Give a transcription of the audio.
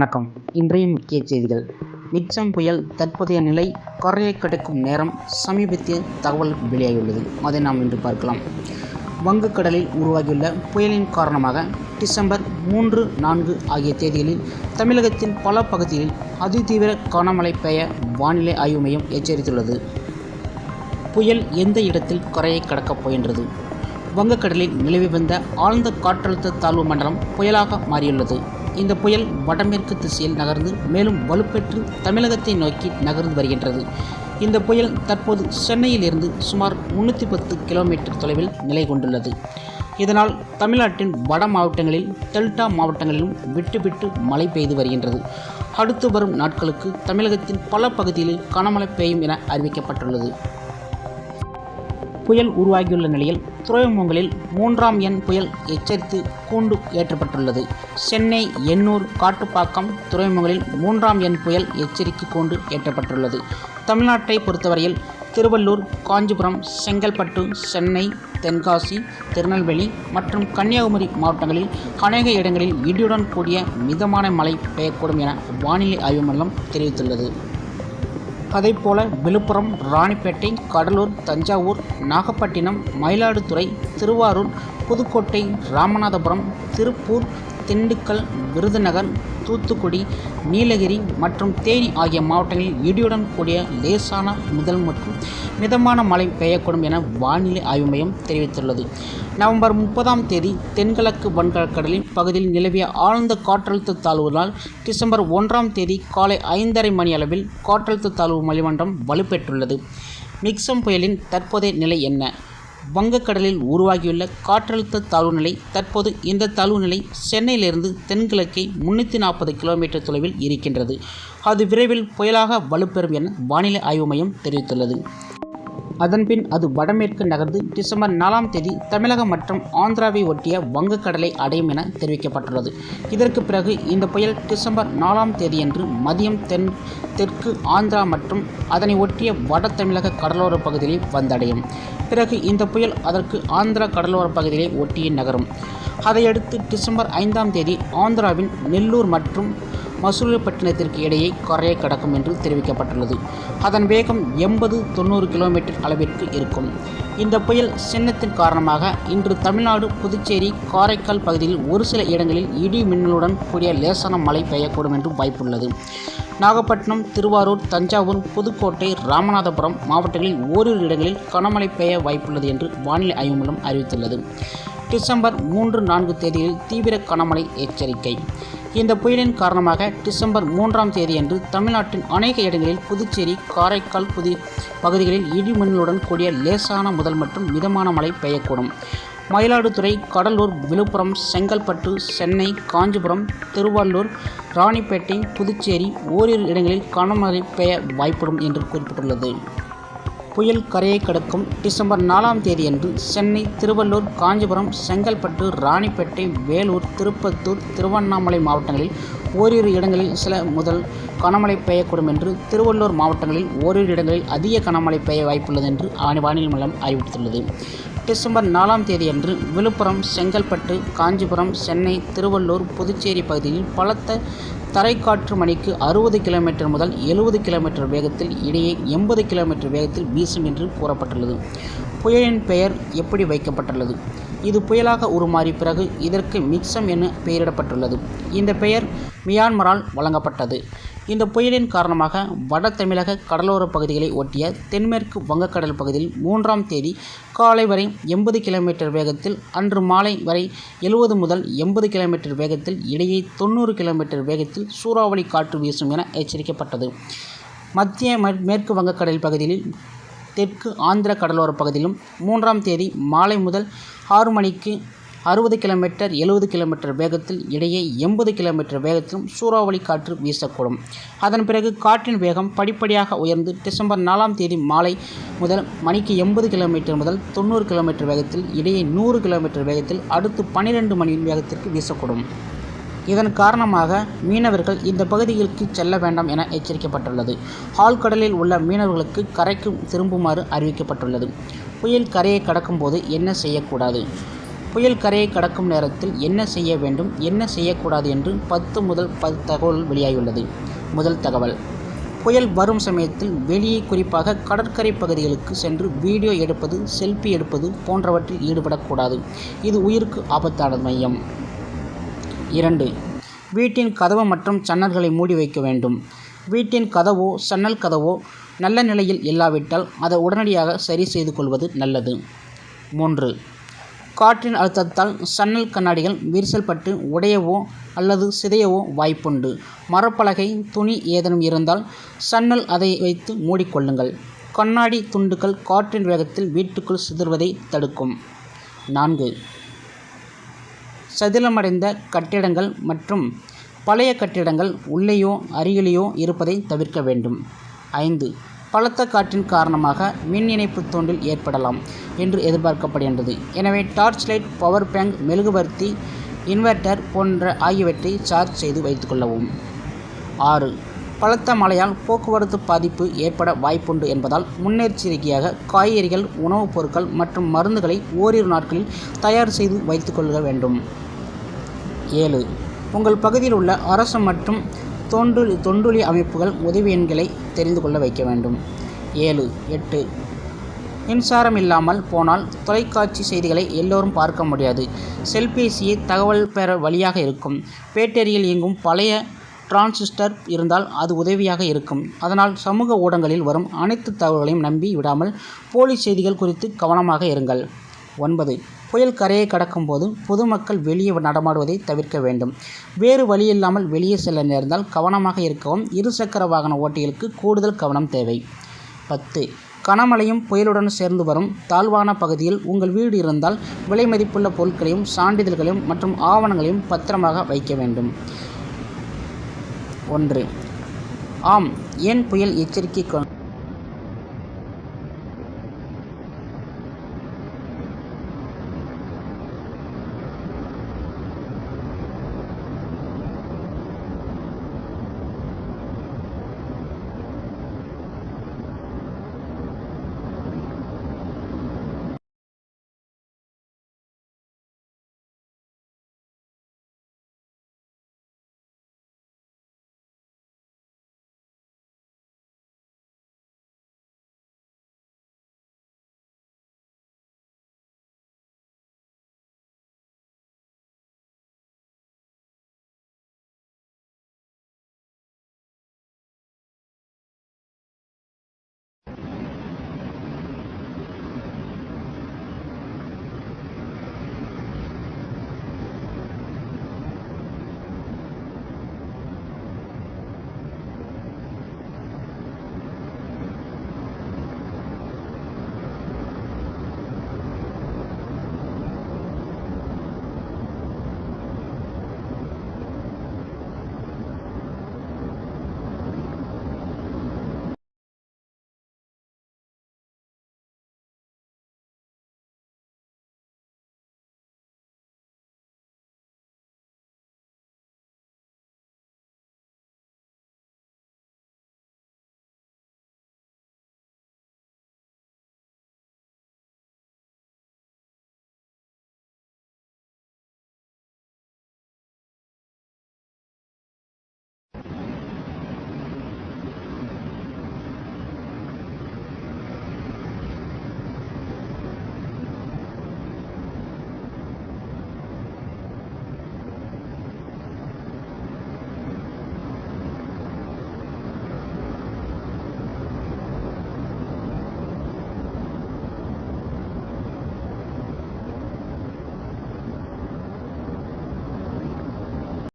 வணக்கம். இன்றைய முக்கிய செய்திகள். மிக்சம் புயல் தற்போதைய நிலை, கரையை கடக்கும் நேரம், சமீபத்திய தகவல் வெளியாகியுள்ளது. அதை நாம் இன்று பார்க்கலாம். வங்கக்கடலில் உருவாகியுள்ள புயலின் காரணமாக டிசம்பர் 3, 4 ஆகிய தேதிகளில் தமிழகத்தின் பல பகுதிகளில் அதிதீவிர கனமழை பெய்ய வானிலை ஆய்வு மையம் எச்சரித்துள்ளது. புயல் எந்த இடத்தில் கரையை கடக்கப் போகின்றது? வங்கக்கடலில் நிலவி வந்த ஆழ்ந்த காற்றழுத்த தாழ்வு மண்டலம் புயலாக மாறியுள்ளது. இந்த புயல் வடமேற்கு திசையில் நகர்ந்து மேலும் வலுப்பெற்று தமிழகத்தை நோக்கி நகர்ந்து வருகின்றது. இந்த புயல் தற்போது சென்னையில் இருந்து சுமார் 310 கிலோமீட்டர் தொலைவில் நிலை கொண்டுள்ளது. இதனால் தமிழ்நாட்டின் வட மாவட்டங்களில், டெல்டா மாவட்டங்களிலும் விட்டு மழை பெய்து வருகின்றது. அடுத்து வரும் நாட்களுக்கு தமிழகத்தின் பல பகுதிகளில் கனமழை பெய்யும் என அறிவிக்கப்பட்டுள்ளது. புயல் உருவாகியுள்ள நிலையில் துறைமுகங்களில் 3ஆம் எண் புயல் எச்சரித்து கூண்டு ஏற்றப்பட்டுள்ளது. சென்னை, எண்ணூர், காட்டுப்பாக்கம் துறைமுகங்களில் 3ஆம் எண் புயல் எச்சரிக்கை கூண்டு ஏற்றப்பட்டுள்ளது. தமிழ்நாட்டை பொறுத்தவரையில் திருவள்ளூர், காஞ்சிபுரம், செங்கல்பட்டு, சென்னை, தென்காசி, திருநெல்வேலி மற்றும் கன்னியாகுமரி மாவட்டங்களில் அநேக இடங்களில் இடியுடன் கூடிய மிதமான மழை பெய்யக்கூடும் என வானிலை ஆய்வு மையம் தெரிவித்துள்ளது. அதேபோல விழுப்புரம், ராணிப்பேட்டை, கடலூர், தஞ்சாவூர், நாகப்பட்டினம், மயிலாடுதுறை, திருவாரூர், புதுக்கோட்டை, ராமநாதபுரம், திருப்பூர், திண்டுக்கல், விருதுநகர், தூத்துக்குடி, நீலகிரி மற்றும் தேனி ஆகிய மாவட்டங்களில் இடியுடன் கூடிய லேசான முதல் மற்றும் மிதமான மழை பெய்யக்கூடும் என வானிலை ஆய்வு மையம் தெரிவித்துள்ளது. நவம்பர் 30ஆம் தேதி தென்கிழக்கு வங்கக்கடலின் பகுதியில் நிலவிய ஆழ்ந்த காற்றழுத்த தாழ்வுனால் டிசம்பர் 1ஆம் தேதி காலை 5:30 மணி அளவில் காற்றழுத்த தாழ்வு வளிமண்டலம் வலுப்பெற்றுள்ளது. மிக்சம் புயலின் தற்போதைய நிலை என்ன? வங்கக்கடலில் உருவாகியுள்ள காற்றழுத்த தாழ்வு நிலை தற்போது இந்த தாழ்வு நிலை சென்னையிலிருந்து தென்கிழக்கே 340 கிலோமீட்டர் தொலைவில் இருக்கின்றது. அது விரைவில் புயலாக வலுப்பெறும் என வானிலை ஆய்வு மையம் தெரிவித்துள்ளது. அதன்பின் அது வடமேற்கு நகர்ந்து டிசம்பர் 4ஆம் தேதி தமிழகம் மற்றும் ஆந்திராவை ஒட்டிய வங்கக்கடலை அடையும் என தெரிவிக்கப்பட்டுள்ளது. இதற்கு பிறகு இந்த புயல் டிசம்பர் 4ஆம் தேதியன்று மதியம் தெற்கு ஆந்திரா மற்றும் அதனை ஒட்டிய வட தமிழக கடலோர பகுதிகளில் வந்தடையும். பிறகு இந்த புயல் அதற்கு ஆந்திரா கடலோர பகுதியை ஒட்டியே நகரும். அதையடுத்து டிசம்பர் 5ஆம் தேதி ஆந்திராவின் நெல்லூர் மற்றும் மசூலிப்பட்டினத்திற்கு இடையே கரையை கடக்கும் என்று தெரிவிக்கப்பட்டுள்ளது. அதன் வேகம் 80-90 கிலோமீட்டர் அளவிற்கு இருக்கும். இந்த புயல் சின்னத்தின் காரணமாக இன்று தமிழ்நாடு, புதுச்சேரி, காரைக்கால் பகுதியில் ஒரு சில இடங்களில் இடி மின்னலுடன் கூடிய லேசான மழை பெய்யக்கூடும் என்று வாய்ப்புள்ளது. நாகப்பட்டினம், திருவாரூர், தஞ்சாவூர், புதுக்கோட்டை, ராமநாதபுரம் மாவட்டங்களில் ஓரிரு இடங்களில் கனமழை பெய்ய வாய்ப்புள்ளது என்று வானிலை ஆய்வு மையம் அறிவித்துள்ளது. டிசம்பர் 3, 4 தேதிகளில் தீவிர கனமழை எச்சரிக்கை. இந்த புயலின் காரணமாக டிசம்பர் 3ஆம் தேதியன்று தமிழ்நாட்டின் அநேக இடங்களில் புதுச்சேரி, காரைக்கால் பகுதிகளில் இடி மின்னலுடன் கூடிய லேசான முதல் மற்றும் மிதமான மழை பெய்யக்கூடும். மயிலாடுதுறை, கடலூர், விழுப்புரம், செங்கல்பட்டு, சென்னை, காஞ்சிபுரம், திருவள்ளூர், ராணிப்பேட்டை, புதுச்சேரி ஓரிரு இடங்களில் கனமழை பெய்ய வாய்ப்புடும் என்று குறிப்பிட்டுள்ளது. புயல் கரையை கடக்கும் டிசம்பர் 4ஆம் தேதியன்று சென்னை, திருவள்ளூர், காஞ்சிபுரம், செங்கல்பட்டு, ராணிப்பேட்டை, வேலூர், திருப்பத்தூர், திருவண்ணாமலை மாவட்டங்களில் ஓரிரு இடங்களில் சில முதல் கனமழை பெய்யக்கூடும் என்று, திருவள்ளூர் மாவட்டங்களில் ஓரிரு இடங்களில் அதிக கனமழை பெய்ய வாய்ப்புள்ளது என்று வானிலை மையம் அறிவித்துள்ளது. டிசம்பர் 4ஆம் தேதியன்று விழுப்புரம், செங்கல்பட்டு, காஞ்சிபுரம், சென்னை, திருவள்ளூர், புதுச்சேரி பகுதியில் பலத்த தரைக்காற்று மணிக்கு 60 கிலோமீட்டர் முதல் 70 கிலோமீட்டர் வேகத்தில் இடையே 80 கிலோமீட்டர் வேகத்தில் வீசும் என்று கூறப்பட்டுள்ளது. புயலின் பெயர் எப்படி வைக்கப்பட்டுள்ளது? இது புயலாக உருமாறிய பிறகு இதற்கு மிக்சம் என பெயரிடப்பட்டுள்ளது. இந்த பெயர் மியான்மரால் வழங்கப்பட்டது. இந்த புயலின் காரணமாக வட தமிழக கடலோர பகுதிகளை ஒட்டிய தென்மேற்கு வங்கக்கடல் பகுதியில் 3ஆம் தேதி காலை வரை 80 கிலோமீட்டர் வேகத்தில், அன்று மாலை வரை 70 முதல் 80 கிலோமீட்டர் வேகத்தில் இடையே 90 கிலோமீட்டர் வேகத்தில் சூறாவளி காற்று வீசும் என எச்சரிக்கப்பட்டது. மத்திய மேற்கு வங்கக்கடல் பகுதியில், தெற்கு ஆந்திர கடலோர பகுதியிலும் 3ஆம் தேதி மாலை முதல் 6 மணிக்கு 60 கிலோமீட்டர் 70 கிலோமீட்டர் வேகத்தில் இடையே 80 கிலோமீட்டர் வேகத்திலும் சூறாவளி காற்று வீசக்கூடும். அதன் பிறகு காற்றின் வேகம் படிப்படியாக உயர்ந்து டிசம்பர் 4ஆம் தேதி மாலை முதல் மணிக்கு 80 கிலோமீட்டர் முதல் 90 கிலோமீட்டர் வேகத்தில் இடையே 100 கிலோமீட்டர் வேகத்தில் அடுத்து 12 மணி வேகத்திற்கு வீசக்கூடும். இதன் காரணமாக மீனவர்கள் இந்த பகுதிகளுக்கு செல்ல வேண்டாம் என எச்சரிக்கப்பட்டுள்ளது. ஆழ்கடலில் உள்ள மீனவர்களுக்கு கரைக்கு திரும்புமாறு அறிவிக்கப்பட்டுள்ளது. புயல் கரையை கடக்கும் போது என்ன செய்யக்கூடாது? புயல் கரையை கடக்கும் நேரத்தில் என்ன செய்ய வேண்டும், என்ன செய்யக்கூடாது என்று 10 முதல் 10 தகவல் வெளியாகியுள்ளது. முதல் தகவல்: புயல் வரும் சமயத்தில் வெளியே, குறிப்பாக கடற்கரை பகுதிகளுக்கு சென்று வீடியோ எடுப்பது, செல்ஃபி எடுப்பது போன்றவற்றில் ஈடுபடக்கூடாது. இது உயிருக்கு ஆபத்தானது. மையம் 2. வீட்டின் கதவு மற்றும் ஜன்னல்களை மூடி வைக்க வேண்டும். வீட்டின் கதவோ ஜன்னல் கதவோ நல்ல நிலையில் இல்லாவிட்டால் அதை உடனடியாக சரி செய்து கொள்வது நல்லது. 3. காற்றின் அழுத்தத்தால் ஜன்னல் கண்ணாடிகள் விரிசல் பட்டு உடையவோ அல்லது சிதையவோ வாய்ப்புண்டு. மரப்பலகை, துணி ஏதேனும் இருந்தால் ஜன்னல் அதை வைத்து மூடிக்கொள்ளுங்கள். கண்ணாடி துண்டுகள் காற்றின் வேகத்தில் வீட்டுக்குள் சிதறுவதை தடுக்கும். 4. சதிலமடைந்த கட்டிடங்கள் மற்றும் பழைய கட்டிடங்கள் உள்ளேயோ அருகிலேயோ இருப்பதை தவிர்க்க வேண்டும். 5. பலத்த காற்றின் காரணமாக மின் இணைப்பு தூண்டில் ஏற்படலாம் என்று எதிர்பார்க்கப்படுகின்றது. எனவே டார்ச் லைட், பவர் பேங்க், மெழுகுவர்த்தி, இன்வெர்ட்டர் போன்ற ஆகியவற்றை சார்ஜ் செய்து வைத்துக்கொள்ளவும். 6. பலத்த மழையால் போக்குவரத்து பாதிப்பு ஏற்பட வாய்ப்புண்டு என்பதால் முன்னெச்சரிக்கையாக காய்கறிகள், உணவுப் பொருட்கள் மற்றும் மருந்துகளை ஓரிரு நாட்களில் தயார் செய்து வைத்துக்கொள்ள வேண்டும். 7. உங்கள் பகுதியில் உள்ள அரசு மற்றும் தொண்டுலி அமைப்புகள் உதவி எண்களை தெரிந்து கொள்ள வைக்க வேண்டும். 7. 8. மின்சாரம் இல்லாமல் போனால் தொலைக்காட்சி செய்திகளை எல்லோரும் பார்க்க முடியாது. செல்பேசியை தகவல் பெற வழியாக இருக்கும். பேட்டரியில் இயங்கும் பழைய டிரான்சிஸ்டர் இருந்தால் அது உதவியாக இருக்கும். அதனால் சமூக ஊடகங்களில் வரும் அனைத்து தகவல்களையும் நம்பி விடாமல் போலி செய்திகள் குறித்து கவனமாக இருங்கள். 9. புயல் கரையை கடக்கும் போது பொதுமக்கள் வெளியே நடமாடுவதை தவிர்க்க வேண்டும். வேறு வழியில்லாமல் வெளியே செல்ல நேர்ந்தால் கவனமாக இருக்கவும். இருசக்கர வாகன ஓட்டிகளுக்கு கூடுதல் கவனம் தேவை. 10. கனமழையும் புயலுடன் சேர்ந்து வரும் தாழ்வான பகுதியில் உங்கள் வீடு இருந்தால் விலை மதிப்புள்ள பொருட்களையும் சான்றிதழ்களையும் மற்றும் ஆவணங்களையும் பத்திரமாக வைக்க வேண்டும். 1. ஆம், ஏன் புயல் எச்சரிக்கை